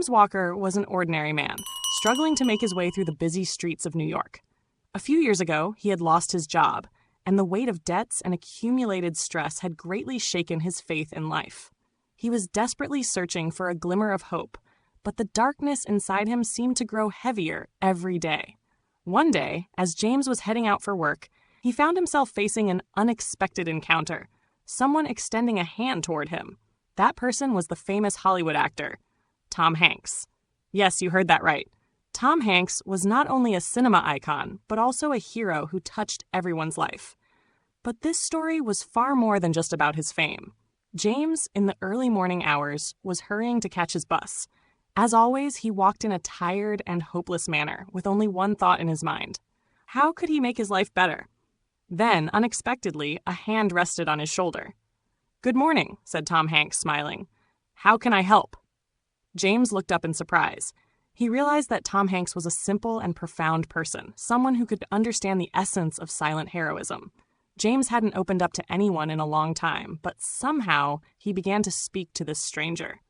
James Walker was an ordinary man, struggling to make his way through the busy streets of New York. A few years ago, he had lost his job, and the weight of debts and accumulated stress had greatly shaken his faith in life. He was desperately searching for a glimmer of hope, but the darkness inside him seemed to grow heavier every day. One day, as James was heading out for work, he found himself facing an unexpected encounter, someone extending a hand toward him. That person was the famous Hollywood actor, Tom Hanks. Yes, you heard that right. Tom Hanks was not only a cinema icon, but also a hero who touched everyone's life. But this story was far more than just about his fame. James, in the early morning hours, was hurrying to catch his bus. As always, he walked in a tired and hopeless manner, with only one thought in his mind. How could he make his life better? Then, unexpectedly, a hand rested on his shoulder. "Good morning," said Tom Hanks, smiling. "How can I help?" James looked up in surprise. He realized that Tom Hanks was a simple and profound person, someone who could understand the essence of silent heroism. James hadn't opened up to anyone in a long time, but somehow he began to speak to this stranger.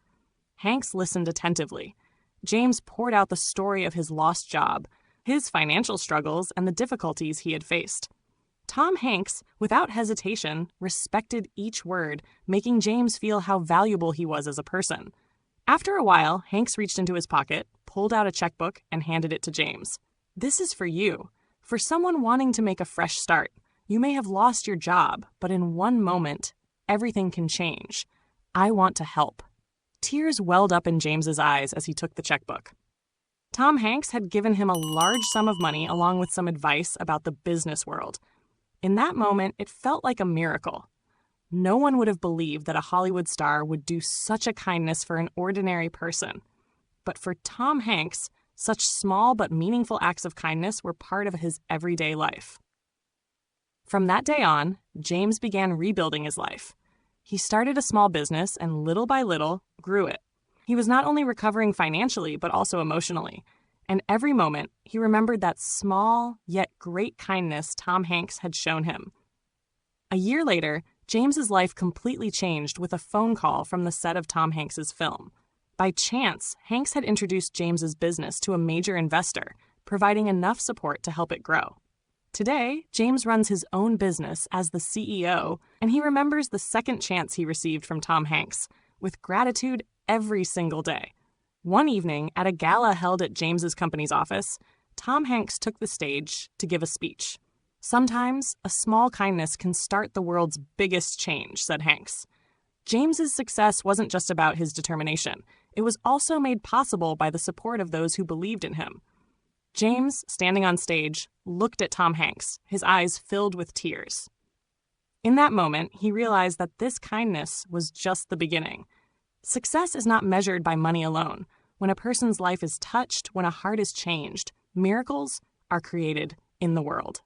Hanks listened attentively. James poured out the story of his lost job, his financial struggles, and the difficulties he had faced. Tom Hanks, without hesitation, respected each word, making James feel how valuable he was as a person. After a while, Hanks reached into his pocket, pulled out a checkbook, and handed it to James. "This is for you. For someone wanting to make a fresh start. You may have lost your job, but in one moment, everything can change. I want to help." Tears welled up in James's eyes as he took the checkbook. Tom Hanks had given him a large sum of money along with some advice about the business world. In that moment, it felt like a miracle. No one would have believed that a Hollywood star would do such a kindness for an ordinary person. But for Tom Hanks, such small but meaningful acts of kindness were part of his everyday life. From that day on, James began rebuilding his life. He started a small business and little by little grew it. He was not only recovering financially, but also emotionally. And every moment, he remembered that small yet great kindness Tom Hanks had shown him. A year later, James's life completely changed with a phone call from the set of Tom Hanks's film. By chance, Hanks had introduced James's business to a major investor, providing enough support to help it grow. Today, James runs his own business as the CEO, and he remembers the second chance he received from Tom Hanks, with gratitude every single day. One evening, at a gala held at James's company's office, Tom Hanks took the stage to give a speech. "Sometimes, a small kindness can start the world's biggest change," said Hanks. James's success wasn't just about his determination. It was also made possible by the support of those who believed in him. James, standing on stage, looked at Tom Hanks, his eyes filled with tears. In that moment, he realized that this kindness was just the beginning. Success is not measured by money alone. When a person's life is touched, when a heart is changed, miracles are created in the world.